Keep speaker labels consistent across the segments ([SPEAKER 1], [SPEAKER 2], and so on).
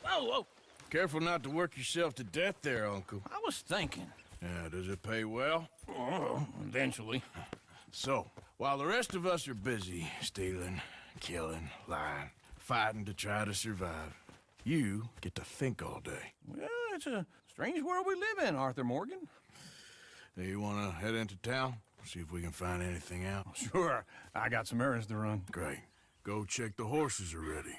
[SPEAKER 1] Whoa, whoa.
[SPEAKER 2] Careful not to work yourself to death there, Uncle.
[SPEAKER 1] I was thinking.
[SPEAKER 2] Yeah, does it pay well?
[SPEAKER 1] Oh, eventually.
[SPEAKER 2] So, while the rest of us are busy stealing, killing, lying, fighting to try to survive, you get to think all day.
[SPEAKER 1] Well, it's a strange world we live in, Arthur Morgan.
[SPEAKER 2] Hey, you want to head into town? See if we can find anything out?
[SPEAKER 1] Sure, I got some errands to run.
[SPEAKER 2] Great. Go check the horses are ready.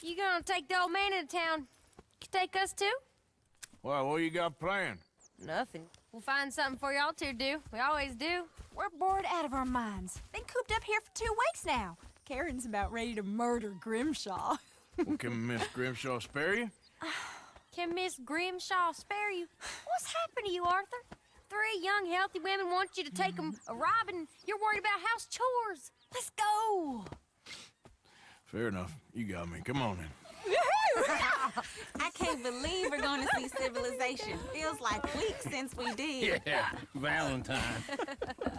[SPEAKER 3] You gonna take the old man into town? You take us too?
[SPEAKER 2] Well, what you got planned?
[SPEAKER 3] Nothing. We'll find something for y'all to do. We always do.
[SPEAKER 4] We're bored out of our minds. Been cooped up here for 2 weeks now. Karen's about ready to murder Grimshaw.
[SPEAKER 2] Well, can Miss Grimshaw spare you?
[SPEAKER 3] Can Miss Grimshaw spare you? What's happened to you, Arthur? 3 young, healthy women want you to take them a robbing. You're worried about house chores.
[SPEAKER 4] Let's go!
[SPEAKER 2] Fair enough. You got me. Come on in.
[SPEAKER 5] I can't believe we're going to see civilization. Feels like weeks since we did.
[SPEAKER 1] Yeah, Valentine.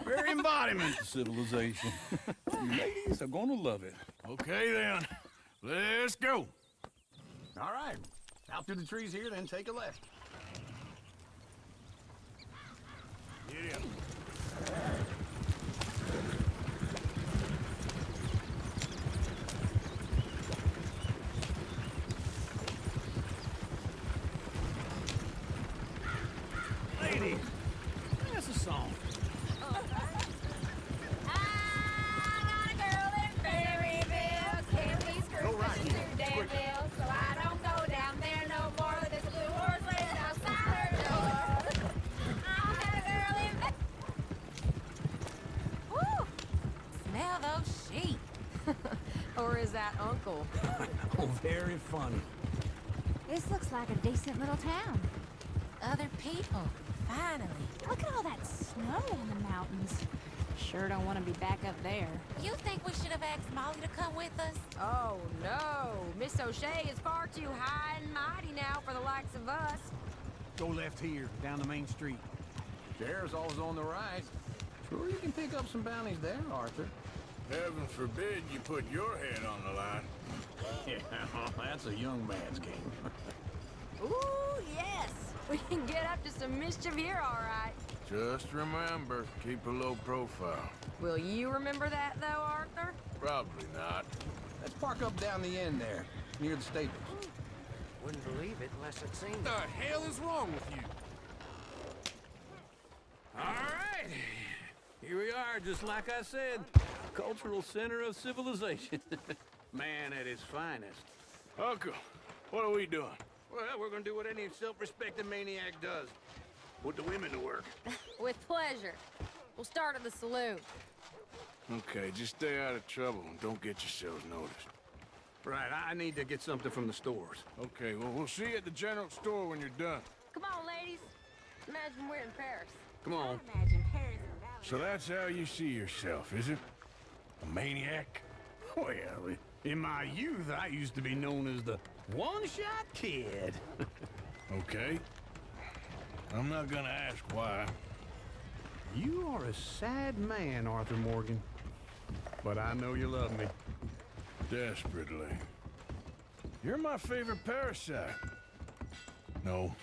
[SPEAKER 1] Very embodiment of civilization. You ladies are gonna love it.
[SPEAKER 2] Okay, then. Let's go.
[SPEAKER 1] All right. Out through the trees here, then take a left.
[SPEAKER 2] Get in.
[SPEAKER 1] Ladies, that's a song.
[SPEAKER 3] Go right here. So I don't go down there no more. There's a blue horse laying outside her door. I had a girl in
[SPEAKER 5] Woo! Smell those sheep.
[SPEAKER 3] Or is that Uncle?
[SPEAKER 1] Oh, very funny.
[SPEAKER 4] This looks like a decent little town.
[SPEAKER 5] Other people, finally.
[SPEAKER 4] Look at all that snow on the mountains. Sure don't want to be back up there.
[SPEAKER 5] You think we should have asked Molly to come with us?
[SPEAKER 3] Oh, no. Miss O'Shea is far too high and mighty now for the likes of us.
[SPEAKER 1] Go left here, down the main street. There's always on the right. Sure you can pick up some bounties there, Arthur.
[SPEAKER 2] Heaven forbid you put your head on the line.
[SPEAKER 1] Yeah, that's a young man's game.
[SPEAKER 3] Ooh, yes. We can get up to some mischief here, all right.
[SPEAKER 2] Just remember, keep a low profile.
[SPEAKER 3] Will you remember that, though, Arthur?
[SPEAKER 2] Probably not.
[SPEAKER 1] Let's park up down the end there, near the stables.
[SPEAKER 6] Wouldn't believe it unless I'd seen it.
[SPEAKER 7] What the hell is wrong with you?
[SPEAKER 1] All right. Here we are, just like I said. Cultural center of civilization. Man at his finest.
[SPEAKER 2] Uncle, what are we doing?
[SPEAKER 1] Well, we're gonna do what any self-respecting maniac does. Put the women to work.
[SPEAKER 3] With pleasure. We'll start at the saloon.
[SPEAKER 2] Okay, just stay out of trouble and don't get yourselves noticed.
[SPEAKER 1] Right, I need to get something from the stores.
[SPEAKER 2] Okay, well, we'll see you at the general store when you're done.
[SPEAKER 3] Come on, ladies. Imagine we're in Paris.
[SPEAKER 1] Come on.
[SPEAKER 5] Imagine Paris and Valley.
[SPEAKER 2] So that's how you see yourself, is it? A maniac?
[SPEAKER 1] Well, in my youth, I used to be known as the one-shot kid.
[SPEAKER 2] Okay. I'm not gonna ask why.
[SPEAKER 1] You are a sad man, Arthur Morgan. But I know you love me.
[SPEAKER 2] Desperately. You're my favorite parasite. No.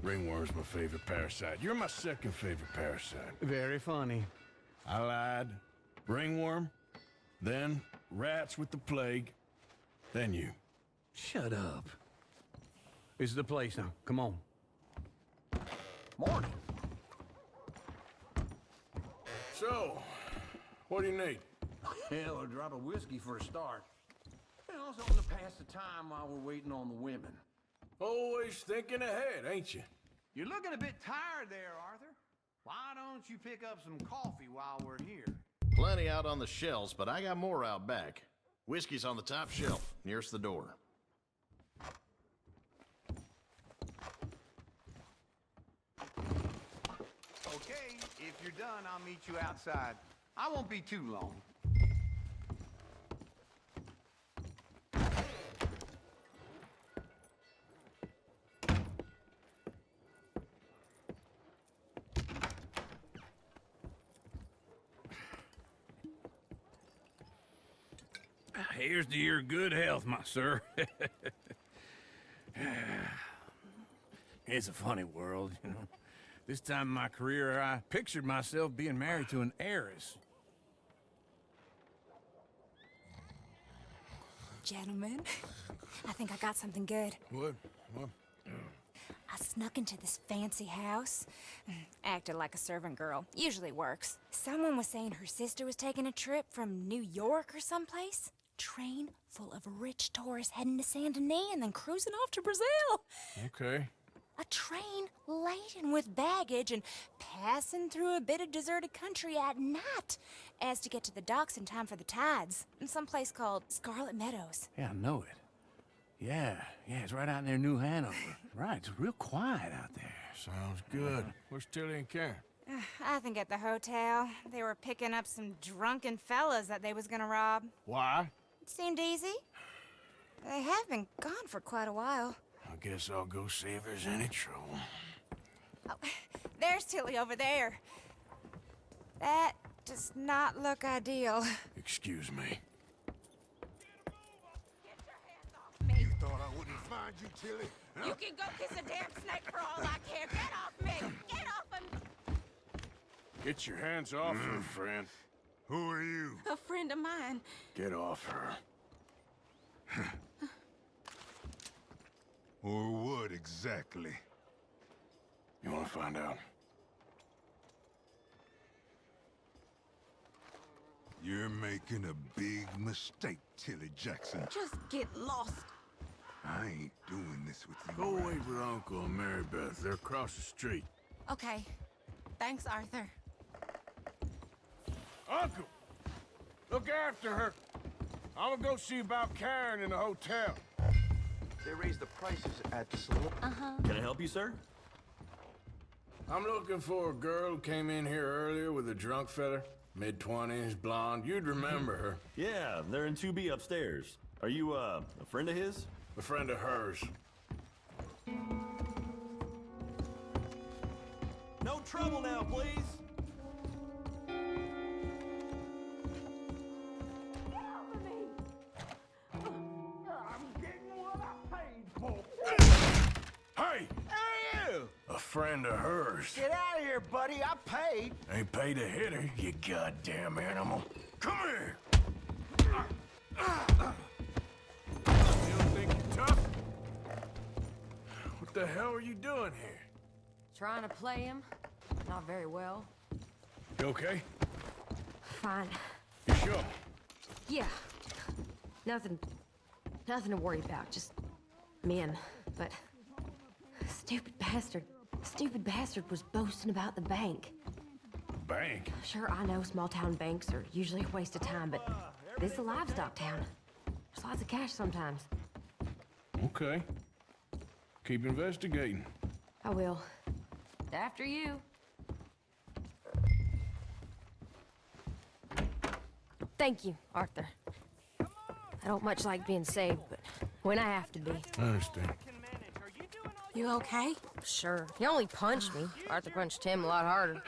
[SPEAKER 2] Ringworm's my favorite parasite. You're my second favorite parasite.
[SPEAKER 1] Very funny.
[SPEAKER 2] I lied. Ringworm. Then rats with the plague. Then you.
[SPEAKER 1] Shut up. This is the place now. Come on. Morning.
[SPEAKER 2] So, what do you need?
[SPEAKER 1] Hell, a drop of whiskey for a start. And also to pass the time while we're waiting on the women.
[SPEAKER 2] Always thinking ahead, ain't you?
[SPEAKER 1] You're looking a bit tired there, Arthur. Why don't you pick up some coffee while we're here?
[SPEAKER 8] Plenty out on the shelves, but I got more out back. Whiskey's on the top shelf, nearest the door.
[SPEAKER 1] Okay, if you're done, I'll meet you outside. I won't be too long. Here's to your good health, my sir. It's a funny world, you know. This time in my career, I pictured myself being married to an heiress.
[SPEAKER 4] Gentlemen, I think I got something good.
[SPEAKER 2] What?
[SPEAKER 4] I snuck into this fancy house. Acted like a servant girl. Usually works. Someone was saying her sister was taking a trip from New York or someplace. Train full of rich tourists heading to Saint Denis and then cruising off to Brazil.
[SPEAKER 2] Okay.
[SPEAKER 4] A train laden with baggage and passing through a bit of deserted country at night as to get to the docks in time for the tides in some place called Scarlet Meadows.
[SPEAKER 1] Yeah, I know it. Yeah, it's right out near New Hanover. Right, it's real quiet out there.
[SPEAKER 2] Sounds good. Where's Tilly and Karen?
[SPEAKER 4] I think at the hotel. They were picking up some drunken fellas that they was gonna rob.
[SPEAKER 2] Why?
[SPEAKER 4] It seemed easy. They have been gone for quite a while.
[SPEAKER 2] I guess I'll go see if there's any trouble.
[SPEAKER 4] Oh, there's Tilly over there. That does not look ideal.
[SPEAKER 2] Excuse me.
[SPEAKER 7] You thought I wouldn't find you, Tilly? Huh?
[SPEAKER 5] You can go kiss a damn snake for all I care. Get off me! Get off of me!
[SPEAKER 2] Get your hands off her, friend.
[SPEAKER 7] Who are you?
[SPEAKER 5] A friend of mine.
[SPEAKER 2] Get off her.
[SPEAKER 7] Or what exactly?
[SPEAKER 2] You want to find out?
[SPEAKER 7] You're making a big mistake, Tilly Jackson.
[SPEAKER 5] Just get lost.
[SPEAKER 7] I ain't doing this with you.
[SPEAKER 2] Go
[SPEAKER 7] right?
[SPEAKER 2] wait with Uncle and Mary Beth. They're across the street.
[SPEAKER 5] Okay. Thanks, Arthur.
[SPEAKER 2] Uncle! Look after her. I'm gonna go see about Karen in the hotel.
[SPEAKER 9] They raised the prices at the saloon.
[SPEAKER 10] Can I help you, sir?
[SPEAKER 2] I'm looking for a girl who came in here earlier with a drunk fella. Mid-20s, blonde. You'd remember her.
[SPEAKER 10] Yeah, they're in 2B upstairs. Are you, a friend of his?
[SPEAKER 2] A friend of hers.
[SPEAKER 10] No trouble now, please.
[SPEAKER 2] Hey!
[SPEAKER 9] Hey, you!
[SPEAKER 2] A friend of hers.
[SPEAKER 9] Get out of here, buddy. I paid.
[SPEAKER 2] Ain't paid to hit her, you goddamn animal. Come here! You don't think you're tough? What the hell are you doing here?
[SPEAKER 11] Trying to play him. Not very well.
[SPEAKER 2] You okay?
[SPEAKER 11] Fine.
[SPEAKER 2] You sure?
[SPEAKER 11] Yeah. Nothing to worry about. Just men. But stupid bastard was boasting about the bank.
[SPEAKER 2] Bank?
[SPEAKER 11] Sure, I know small town banks are usually a waste of time, but this is a livestock town. There's lots of cash sometimes.
[SPEAKER 2] Okay. Keep investigating.
[SPEAKER 11] I will. After you. Thank you, Arthur. I don't much like being saved, but when I have to be.
[SPEAKER 2] I understand.
[SPEAKER 5] You okay?
[SPEAKER 11] Sure. He only punched me. Arthur punched him a lot harder.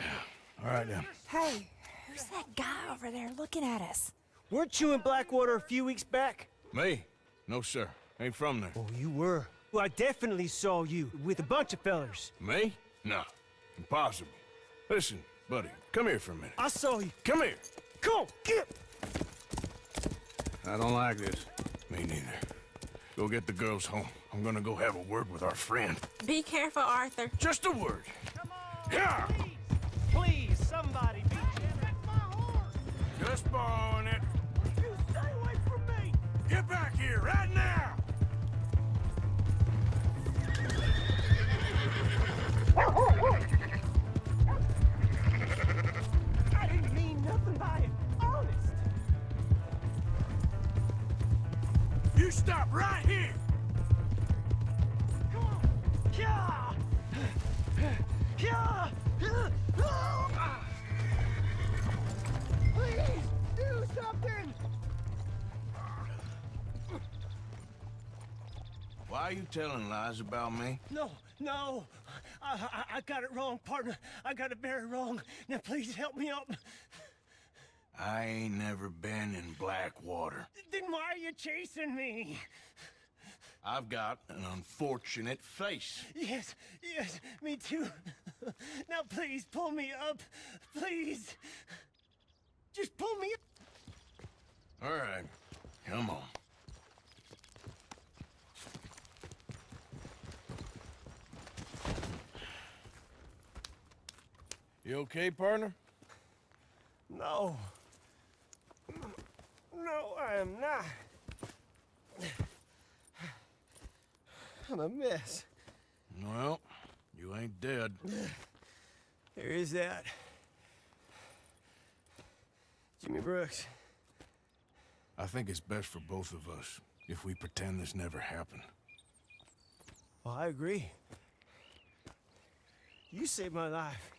[SPEAKER 2] All right, then.
[SPEAKER 4] Hey, who's that guy over there looking at us?
[SPEAKER 12] Weren't you in Blackwater a few weeks back?
[SPEAKER 2] Me? No, sir. Ain't from there.
[SPEAKER 12] Oh, you were. Well, I definitely saw you with a bunch of fellers.
[SPEAKER 2] Me? No. Impossible. Listen, buddy, come here for a minute.
[SPEAKER 12] I saw you.
[SPEAKER 2] Come here.
[SPEAKER 12] Come on, get!
[SPEAKER 1] I don't like this.
[SPEAKER 2] Me neither. Go get the girls home. I'm gonna go have a word with our friend.
[SPEAKER 5] Be careful, Arthur.
[SPEAKER 2] Just a word. Yeah!
[SPEAKER 12] Please, somebody, be
[SPEAKER 2] Just borrowing it.
[SPEAKER 12] You stay away from me!
[SPEAKER 2] Get back here right now!
[SPEAKER 12] I didn't mean nothing by it. Honest.
[SPEAKER 2] You stop right here!
[SPEAKER 12] Come on. Yeah! Yeah! Please, do something!
[SPEAKER 2] Why are you telling lies about me?
[SPEAKER 12] No. I got it wrong, partner. I got it very wrong. Now, please help me up.
[SPEAKER 2] I ain't never been in Blackwater.
[SPEAKER 12] Then Why are you chasing me?
[SPEAKER 2] I've got an unfortunate face.
[SPEAKER 12] Yes, yes, me too. Now please pull me up. Please. Just pull me up.
[SPEAKER 2] All right, come on. You okay, partner?
[SPEAKER 12] No. No, I am not. I'm a mess.
[SPEAKER 2] Well, you ain't dead.
[SPEAKER 12] There is that. Jimmy Brooks.
[SPEAKER 2] I think it's best for both of us if we pretend this never happened.
[SPEAKER 12] Well, I agree. You saved my life.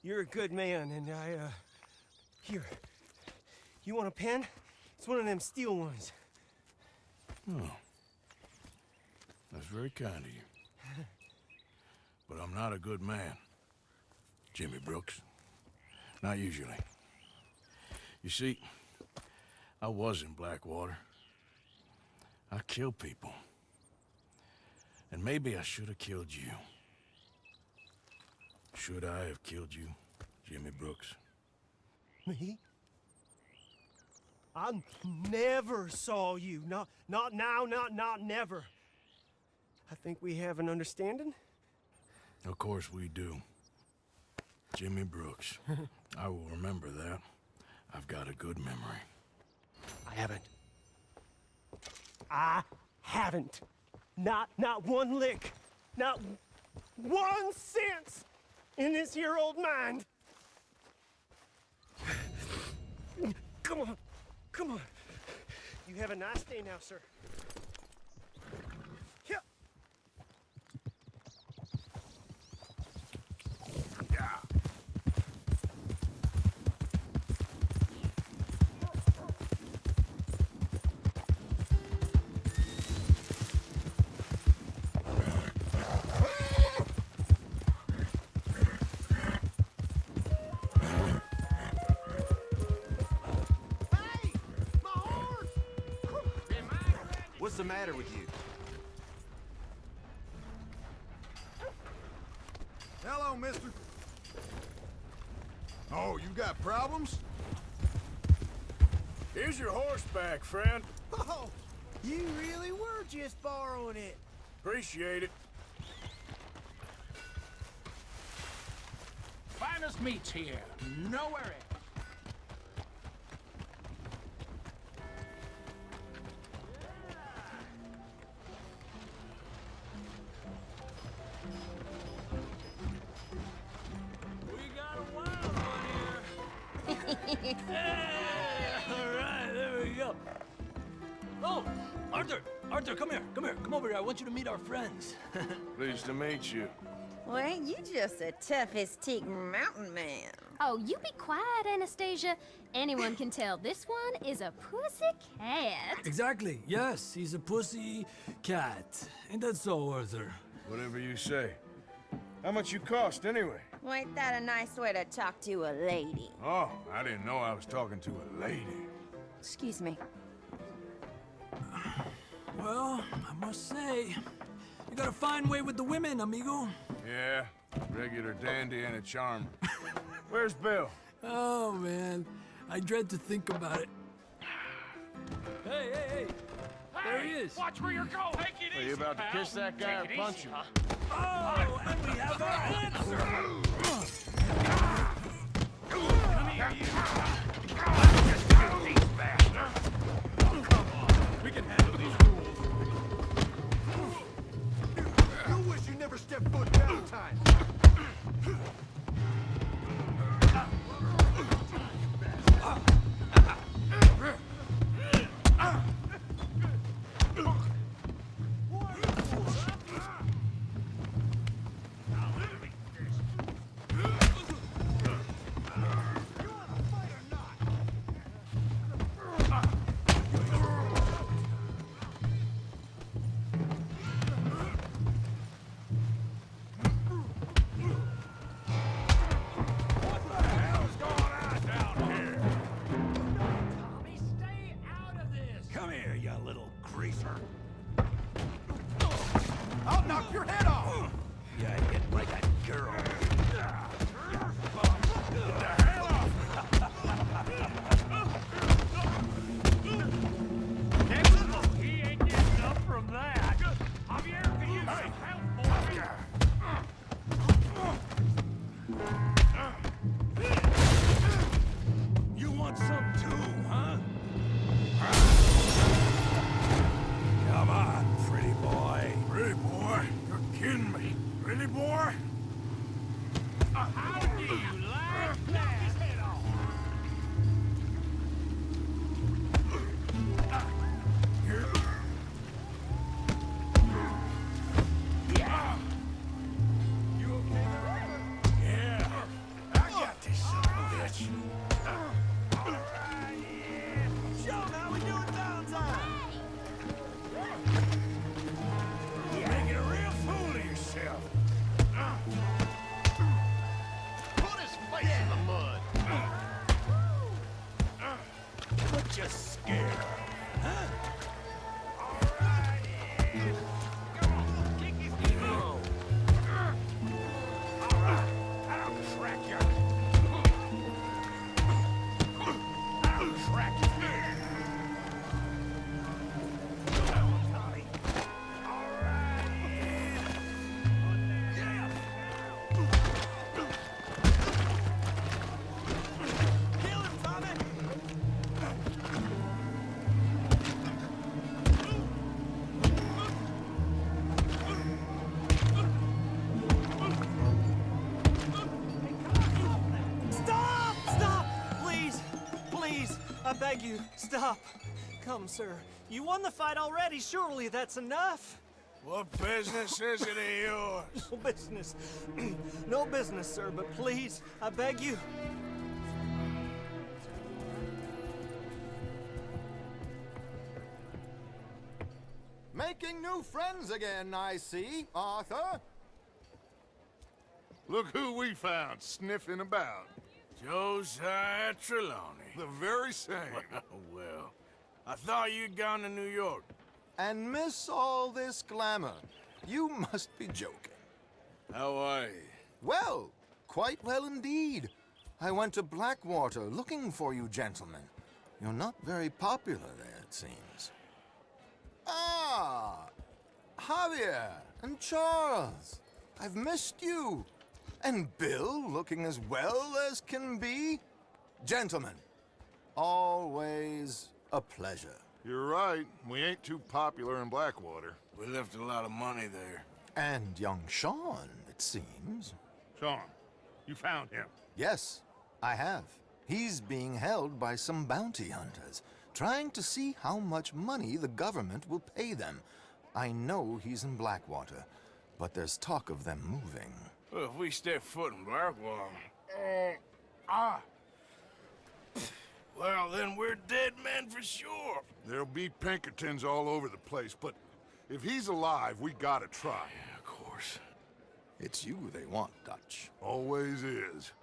[SPEAKER 12] You're a good man, and here. You want a pen? It's one of them steel ones.
[SPEAKER 2] Oh. That's very kind of you. But I'm not a good man, Jimmy Brooks. Not usually. You see, I was in Blackwater. I killed people. And maybe I should have killed you. Should I have killed you, Jimmy Brooks?
[SPEAKER 12] Me? I never saw you. Not now, not never. I think we have an understanding.
[SPEAKER 2] Of course we do. Jimmy Brooks. I will remember that. I've got a good memory.
[SPEAKER 12] I haven't. Not one lick. Not 1 cent in this here old mind. Come on. Come on. You have a nice day now, sir. Yeah.
[SPEAKER 9] What's the matter with you?
[SPEAKER 7] Hello, mister. Oh, you got problems?
[SPEAKER 2] Here's your horseback, friend.
[SPEAKER 12] Oh, you really were just borrowing it.
[SPEAKER 2] Appreciate it.
[SPEAKER 1] Finest meats here. Nowhere else.
[SPEAKER 13] All right, there we go. Oh, Arthur, come here, come over here. I want you to meet our friends.
[SPEAKER 2] Pleased to meet you.
[SPEAKER 5] Well, ain't you just a toughest-teak mountain man?
[SPEAKER 3] Oh, you be quiet, Anastasia. Anyone can tell this one is a pussy cat.
[SPEAKER 13] Exactly, yes, he's a pussy cat. Ain't that so, Arthur?
[SPEAKER 2] Whatever you say. How much you cost, anyway?
[SPEAKER 5] Well, ain't that a nice way to talk to a lady?
[SPEAKER 2] Oh, I didn't know I was talking to a lady.
[SPEAKER 5] Excuse me.
[SPEAKER 13] Well, I must say, you got a fine way with the women, amigo.
[SPEAKER 2] Yeah, regular dandy and a charmer. Where's Bill?
[SPEAKER 13] Oh, man, I dread to think about it. Hey! There he is.
[SPEAKER 1] Watch where you're going. Take it
[SPEAKER 8] Are you about to kiss that guy or punch him?
[SPEAKER 13] Oh, and we have our answer.
[SPEAKER 1] Come here, you. Just kill these bastards. Come on. We can handle these fools.
[SPEAKER 9] You wish you never stepped foot downtown.
[SPEAKER 13] here, you little greaser.
[SPEAKER 9] I'll knock your head off!
[SPEAKER 13] You hit like a girl. He ain't getting up from that. Javier, can you some help for me? You want some too, huh?
[SPEAKER 2] Come on, pretty boy. Pretty boy? You're kidding me. Pretty boy?
[SPEAKER 13] How do you like that? His head off. You okay there?
[SPEAKER 2] Yeah. I got this son of a bitch.
[SPEAKER 12] Show him how we do it downtime.
[SPEAKER 2] You're making a real fool of yourself.
[SPEAKER 8] Put his face in the mud.
[SPEAKER 13] What you scared of, huh?
[SPEAKER 12] Kill him, Tommy! Stop! Stop! Please! Please! I beg you, stop! Come, sir. You won the fight already. Surely that's enough.
[SPEAKER 2] What business is it of yours?
[SPEAKER 12] No business. No business, sir, but please, I beg you.
[SPEAKER 9] Making new friends again, I see, Arthur.
[SPEAKER 7] Look who we found sniffing about.
[SPEAKER 2] Josiah Trelawney.
[SPEAKER 7] The very same.
[SPEAKER 2] Well, I thought you'd gone to New York.
[SPEAKER 9] And miss all this glamour. You must be joking.
[SPEAKER 2] How are you?
[SPEAKER 9] Well, quite well indeed. I went to Blackwater looking for you gentlemen. You're not very popular there, it seems. Ah! Javier and Charles. I've missed you. And Bill looking as well as can be. Gentlemen, always a pleasure.
[SPEAKER 7] You're right. We ain't too popular in Blackwater.
[SPEAKER 2] We left a lot of money there.
[SPEAKER 9] And young Sean, it seems.
[SPEAKER 7] Sean, you found him.
[SPEAKER 9] Yes, I have. He's being held by some bounty hunters, trying to see how much money the government will pay them. I know he's in Blackwater, but there's talk of them moving.
[SPEAKER 2] Well, if we step foot in Blackwater... Well, then we're dead men for sure.
[SPEAKER 7] There'll be Pinkertons all over the place, but if he's alive, we gotta try.
[SPEAKER 2] Yeah, of course.
[SPEAKER 9] It's you they want, Dutch.
[SPEAKER 7] Always is.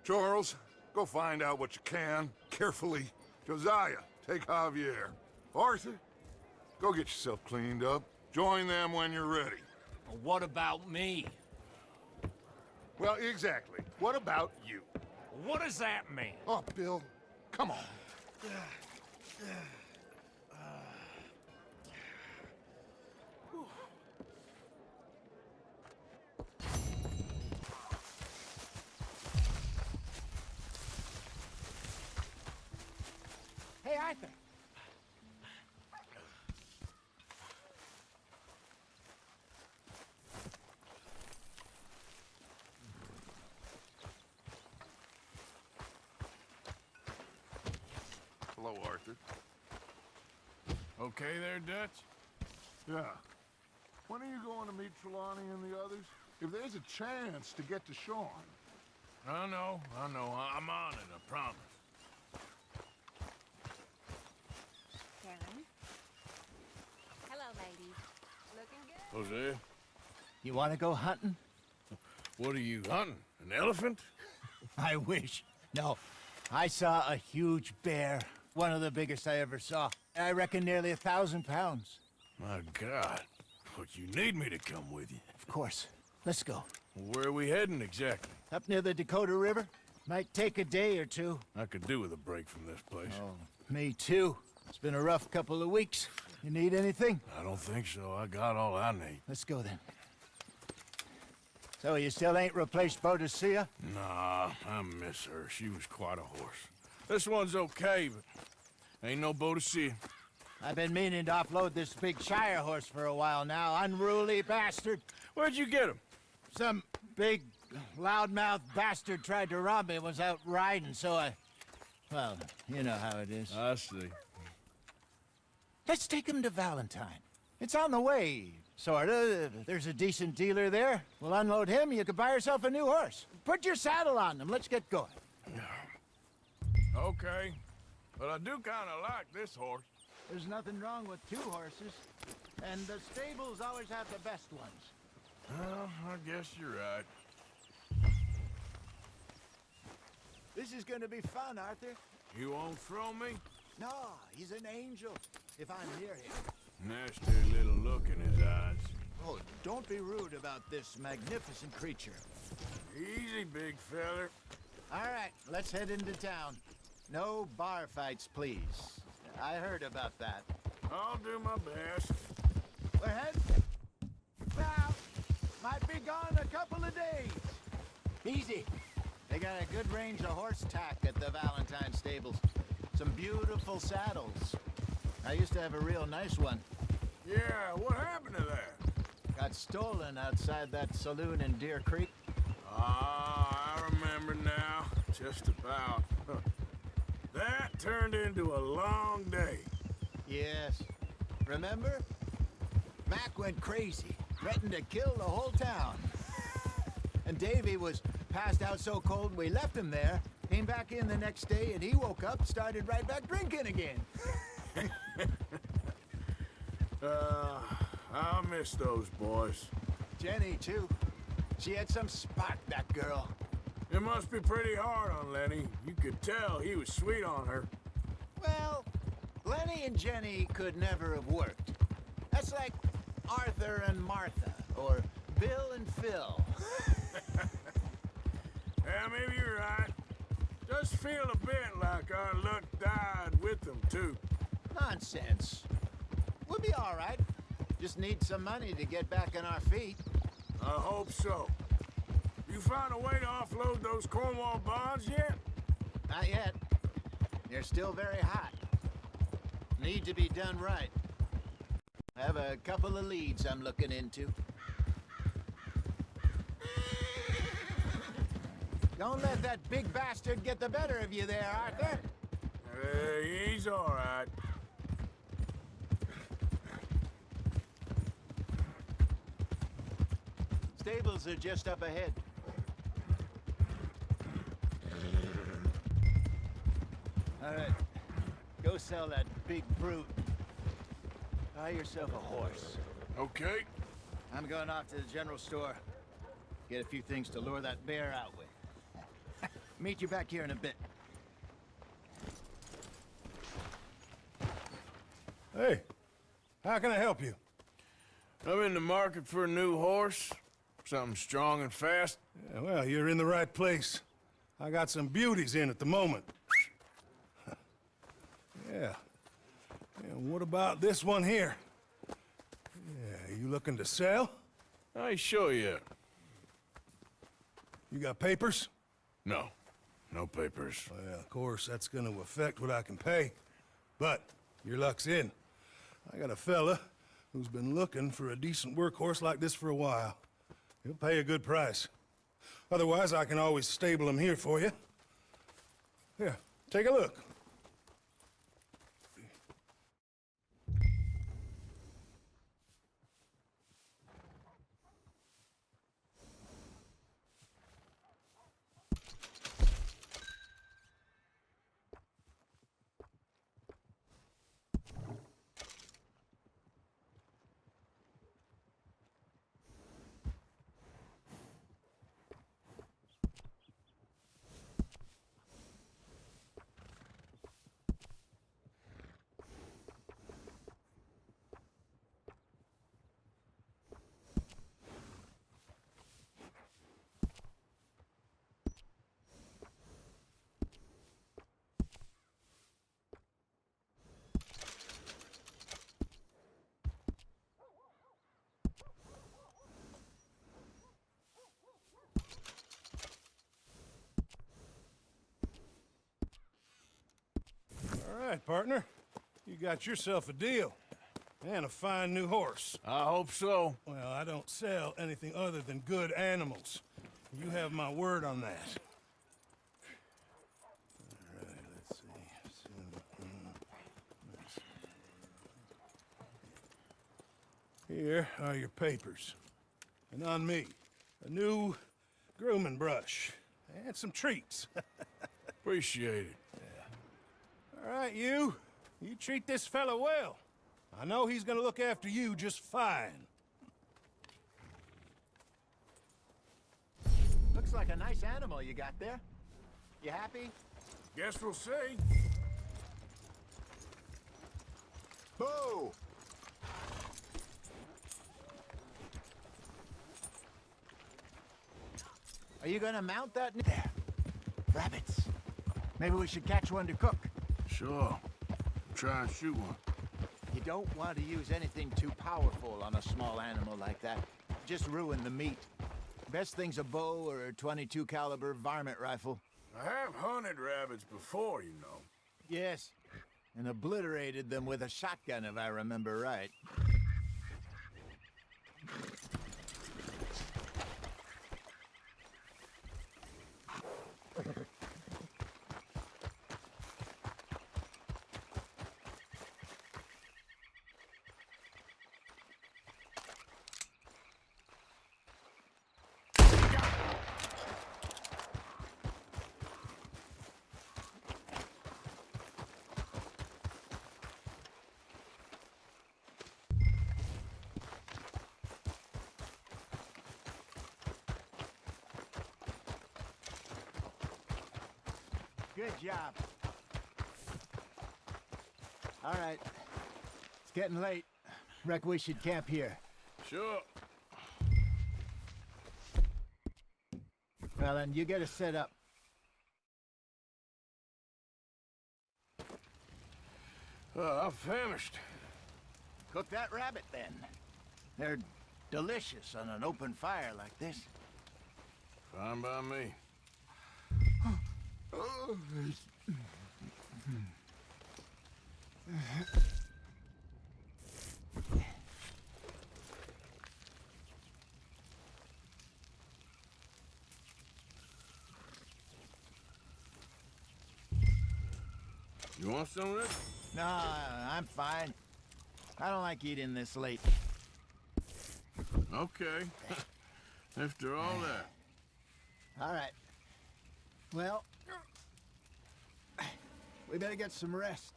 [SPEAKER 7] Charles, go find out what you can, carefully. Josiah, take Javier. Arthur, go get yourself cleaned up. Join them when you're ready.
[SPEAKER 13] What about me?
[SPEAKER 7] Well, exactly. What about you?
[SPEAKER 13] What does that mean?
[SPEAKER 7] Oh, Bill, come on.
[SPEAKER 6] Hey, Arthur.
[SPEAKER 7] Hello, Arthur.
[SPEAKER 2] Okay there, Dutch?
[SPEAKER 7] Yeah. When are you going to meet Trelawney and the others? If there's a chance to get to Sean.
[SPEAKER 2] I know. I'm on it, I promise.
[SPEAKER 4] Karen? Hello, ladies. Looking good?
[SPEAKER 2] Jose,
[SPEAKER 12] You want to go hunting?
[SPEAKER 2] what are you hunting? An elephant?
[SPEAKER 12] I wish. No, I saw a huge bear.
[SPEAKER 14] one of the biggest I ever saw. I reckon nearly 1,000 pounds.
[SPEAKER 2] My God. But you need me to come with you.
[SPEAKER 14] Of course. Let's go.
[SPEAKER 2] Where are we heading exactly?
[SPEAKER 14] Up near the Dakota River. Might take a day or two.
[SPEAKER 2] I could do with a break from this place.
[SPEAKER 14] Oh, me too. It's been a rough couple of weeks. You need anything?
[SPEAKER 2] I don't think so. I got all I need.
[SPEAKER 14] Let's go then. So you still ain't replaced Boadicea?
[SPEAKER 2] Nah, I miss her. She was quite a horse. This one's okay, but ain't no Boadicea.
[SPEAKER 14] I've been meaning to offload this big Shire horse for a while now. Unruly bastard.
[SPEAKER 2] Where'd you get him?
[SPEAKER 14] Some big, loudmouth bastard tried to rob me and was out riding, so I... Well, you know how it is.
[SPEAKER 2] I see.
[SPEAKER 14] Let's take him to Valentine. It's on the way, sorta. There's a decent dealer there. We'll unload him, you could buy yourself a new horse. Put your saddle on him, let's get going.
[SPEAKER 2] Okay, but I do kinda like this horse.
[SPEAKER 14] There's nothing wrong with two horses, and the stables always have the best ones.
[SPEAKER 2] Well, I guess you're right.
[SPEAKER 14] This is gonna be fun, Arthur.
[SPEAKER 2] You won't throw me?
[SPEAKER 14] No, he's an angel, if I'm near him.
[SPEAKER 2] Nasty little look in his eyes.
[SPEAKER 14] Oh, don't be rude about this magnificent creature.
[SPEAKER 2] Easy, big feller.
[SPEAKER 14] All right, let's head into town. No bar fights, please. I heard about that.
[SPEAKER 2] I'll do my best.
[SPEAKER 14] We're heading now. Might be gone a couple of days. Easy. They got a good range of horse tack at the Valentine stables. Some beautiful saddles. I used to have a real nice one.
[SPEAKER 2] Yeah, what happened to that?
[SPEAKER 14] Got stolen outside that saloon in Deer Creek.
[SPEAKER 2] Ah, I remember now. Just about. That turned into a long day.
[SPEAKER 14] Yes. Remember? Mac went crazy, threatened to kill the whole town. And Davy was passed out so cold we left him there, came back in the next day, and he woke up, started right back drinking again.
[SPEAKER 2] I'll miss those boys.
[SPEAKER 14] Jenny, too. She had some spark, that girl.
[SPEAKER 2] It must be pretty hard on Lenny. You could tell he was sweet on her.
[SPEAKER 14] Well, Lenny and Jenny could never have worked. That's like Arthur and Martha, or Bill and Phil.
[SPEAKER 2] Yeah, maybe you're right. Just feel a bit like our luck died with them, too.
[SPEAKER 14] Nonsense. We'll be all right. Just need some money to get back on our feet.
[SPEAKER 2] I hope so. You found a way to offload those Cornwall bonds yet?
[SPEAKER 14] Not yet. They're still very hot. Need to be done right. I have a couple of leads I'm looking into. Don't let that big bastard get the better of you there, Arthur.
[SPEAKER 2] He's all right.
[SPEAKER 14] Stables are just up ahead. All right. Go sell that big brute. Buy yourself a horse.
[SPEAKER 2] Okay.
[SPEAKER 14] I'm going off to the general store. Get a few things to lure that bear out with. Meet you back here in a bit.
[SPEAKER 15] Hey, how can I help you?
[SPEAKER 2] I'm in the market for a new horse. Something strong and fast.
[SPEAKER 15] Yeah, well, you're in the right place. I got some beauties in at the moment. Yeah. And what about this one here? Yeah, you looking to sell?
[SPEAKER 2] I ain't sure yet.
[SPEAKER 15] You got papers?
[SPEAKER 2] No. No papers.
[SPEAKER 15] Well, of course, that's gonna affect what I can pay. But your luck's in. I got a fella who's been looking for a decent workhorse like this for a while. He'll pay a good price. Otherwise, I can always stable him here for you. Here, take a look. right, partner. You got yourself a deal. And a fine new horse.
[SPEAKER 2] I hope so.
[SPEAKER 15] Well, I don't sell anything other than good animals. You have my word on that. All right, let's see. Here are your papers. And on me, a new grooming brush. And some treats.
[SPEAKER 2] Appreciate it.
[SPEAKER 15] All right, you. You treat this fella well. I know he's gonna look after you just fine.
[SPEAKER 14] Looks like a nice animal you got there. You happy?
[SPEAKER 2] Guess we'll see.
[SPEAKER 14] Boo! Are you gonna mount that? There. Rabbits. Maybe we should catch one to cook.
[SPEAKER 2] Sure. Try and shoot one.
[SPEAKER 14] You don't want to use anything too powerful on a small animal like that. Just ruin the meat. Best thing's a bow or a .22 caliber varmint rifle.
[SPEAKER 2] I have hunted rabbits before, you know.
[SPEAKER 14] Yes. And obliterated them with a shotgun, if I remember right. Good job. All right. It's getting late. Reckon we should camp here.
[SPEAKER 2] Sure.
[SPEAKER 14] Well, then, you get us set up.
[SPEAKER 2] I'm famished.
[SPEAKER 14] Cook that rabbit, then. They're delicious on an open fire like this.
[SPEAKER 2] Fine by me. You want some of this?
[SPEAKER 14] No, I'm fine. I don't like eating this late.
[SPEAKER 2] Okay. After all that.
[SPEAKER 14] All right. Well, we better get some rest.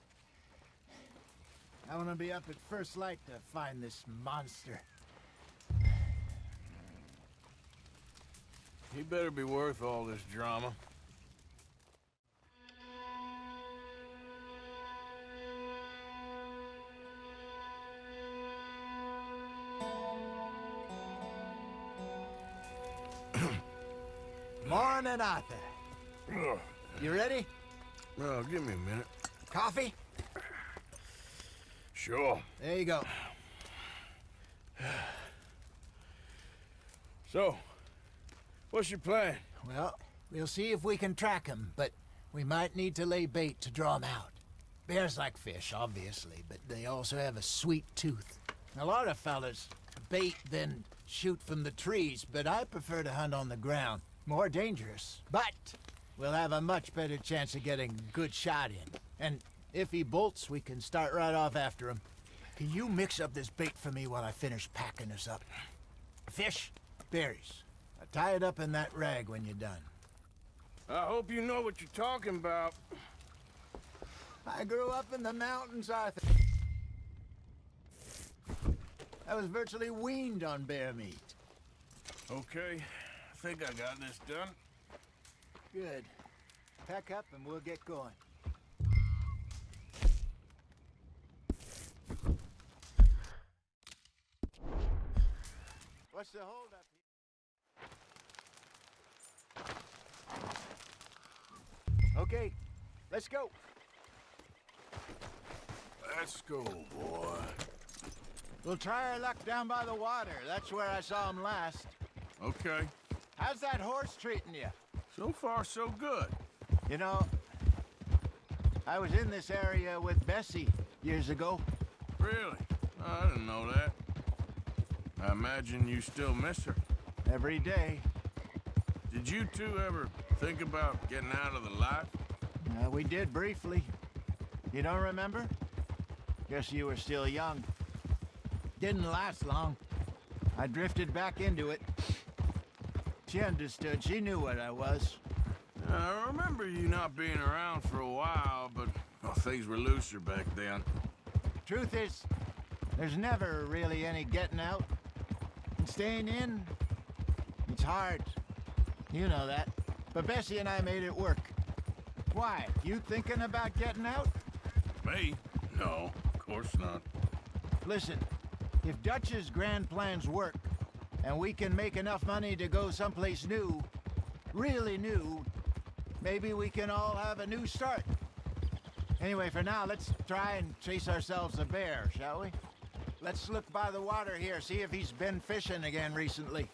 [SPEAKER 14] I want to be up at first light to find this monster.
[SPEAKER 2] He better be worth all this drama.
[SPEAKER 14] Morning, Arthur. You ready?
[SPEAKER 2] Well, give me a minute.
[SPEAKER 14] Coffee?
[SPEAKER 2] Sure.
[SPEAKER 14] There you go.
[SPEAKER 2] So, what's your plan?
[SPEAKER 14] Well, we'll see if we can track him, but we might need to lay bait to draw him out. Bears like fish, obviously, but they also have a sweet tooth. A lot of fellas bait, then shoot from the trees, but I prefer to hunt on the ground. More dangerous, but we'll have a much better chance of getting a good shot in. And if he bolts, we can start right off after him. Can you mix up this bait for me while I finish packing this up? Fish, berries. Tie it up in that rag when you're done.
[SPEAKER 2] I hope you know what you're talking about.
[SPEAKER 14] I grew up in the mountains, Arthur. I was virtually weaned on bear meat.
[SPEAKER 2] Okay, I think I got this done.
[SPEAKER 14] Good. Pack up and we'll get going. What's the hold up here? Okay, let's go.
[SPEAKER 2] Let's go, boy.
[SPEAKER 14] We'll try our luck down by the water. That's where I saw him last.
[SPEAKER 2] Okay.
[SPEAKER 14] How's that horse treating you?
[SPEAKER 2] So far, so good.
[SPEAKER 14] You know, I was in this area with Bessie years ago.
[SPEAKER 2] Really? I didn't know that. I imagine you still miss her.
[SPEAKER 14] Every day.
[SPEAKER 2] Did you two ever think about getting out of the life?
[SPEAKER 14] We did briefly. You don't remember? Guess you were still young. Didn't last long. I drifted back into it. She understood. She knew what I was.
[SPEAKER 2] I remember you not being around for a while, but well, things were looser back then.
[SPEAKER 14] Truth is, there's never really any getting out. And staying in, it's hard. You know that. But Bessie and I made it work. Why? You thinking about getting out?
[SPEAKER 2] Me? No, of course not.
[SPEAKER 14] Listen, if Dutch's grand plans work, and we can make enough money to go someplace new, really new, maybe we can all have a new start. Anyway, for now, let's try and chase ourselves a bear, shall we? Let's look by the water here, see if he's been fishing again recently.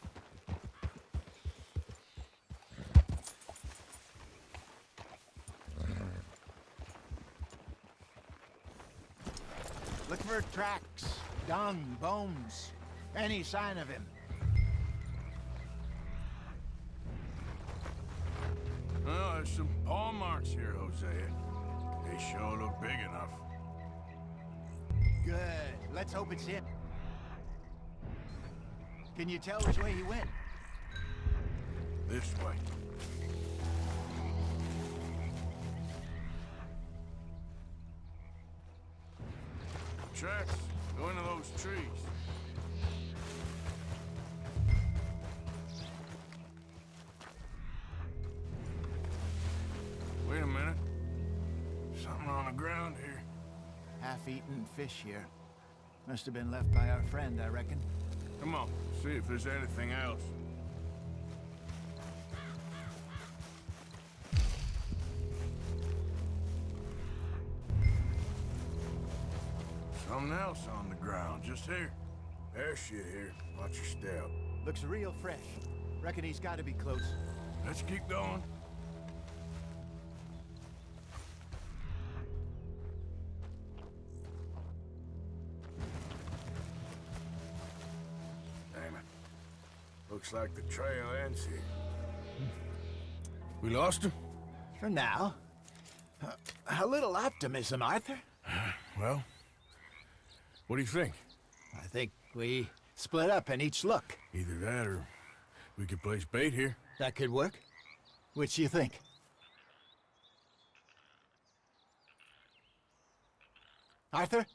[SPEAKER 14] Look for tracks, dung, bones, any sign of him.
[SPEAKER 2] Well, there's some paw marks here, Hosea. They sure look big enough.
[SPEAKER 14] Good. Let's hope it's him. Can you tell which way he went?
[SPEAKER 2] This way. Tracks go into those trees. Wait a minute. Something on the ground here.
[SPEAKER 14] Half-eaten fish here. Must have been left by our friend, I reckon.
[SPEAKER 2] Come on, see if there's anything else. Something else on the ground, just here. There's shit here. Watch your step.
[SPEAKER 14] Looks real fresh. Reckon he's got to be close.
[SPEAKER 2] Let's keep going. Damn it. Looks like the trail ends here. We lost him?
[SPEAKER 14] For now. A little optimism, Arthur.
[SPEAKER 2] Well, what do you think?
[SPEAKER 14] I think we split up and each look.
[SPEAKER 2] Either that or we could place bait here.
[SPEAKER 14] That could work. Which do you think? Arthur?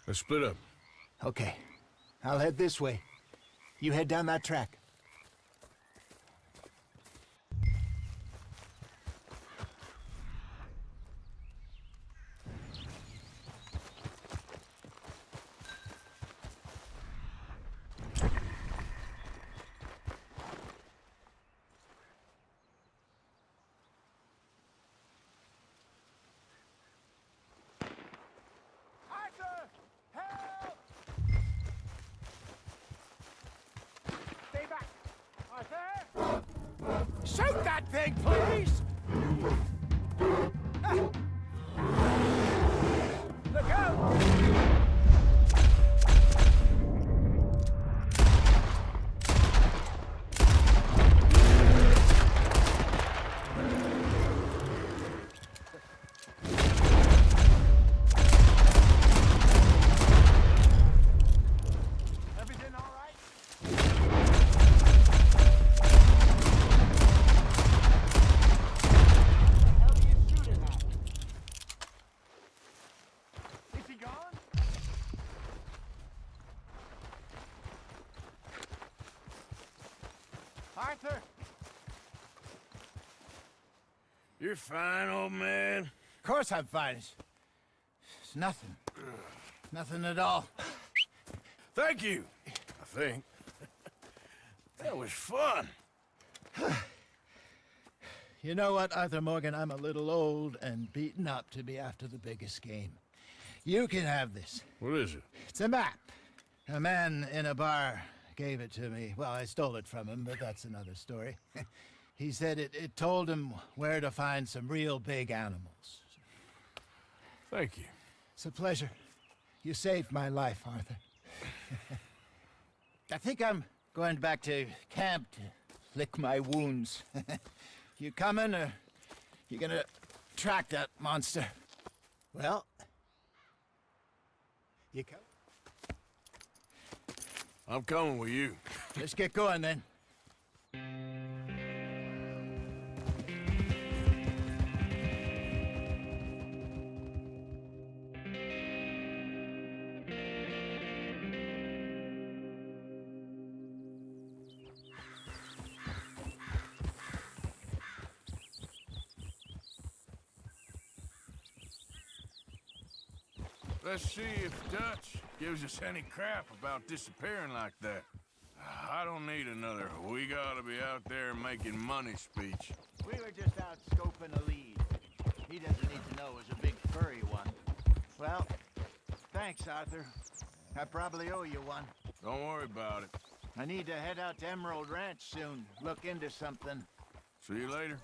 [SPEAKER 2] Let's split up.
[SPEAKER 14] Okay. I'll head this way. You head down that track. Shoot that thing, please! Look out! Everything all right? Arthur!
[SPEAKER 2] You're fine, old man.
[SPEAKER 14] Of course I'm fine. It's nothing. Nothing at all.
[SPEAKER 2] Thank you, I think. That was fun.
[SPEAKER 14] You know what, Arthur Morgan? I'm a little old and beaten up to be after the biggest game. You can have this.
[SPEAKER 2] What is it?
[SPEAKER 14] It's a map. A man in a bar gave it to me. Well, I stole it from him, but that's another story. He said it told him where to find some real big animals.
[SPEAKER 2] Thank you.
[SPEAKER 14] It's a pleasure. You saved my life, Arthur. I think I'm going back to camp to lick my wounds. You coming, or you gonna track that monster? Well, you come?
[SPEAKER 2] I'm coming with you.
[SPEAKER 14] Let's get going, then.
[SPEAKER 2] Let's see if Dutch gives us any crap about disappearing like that. I don't need another "we gotta be out there making money" speech.
[SPEAKER 14] We were just out scoping a lead. He doesn't need to know it was a big furry one. Well, thanks, Arthur. I probably owe you one.
[SPEAKER 2] Don't worry about it.
[SPEAKER 14] I need to head out to Emerald Ranch soon. Look into something.
[SPEAKER 2] See you later.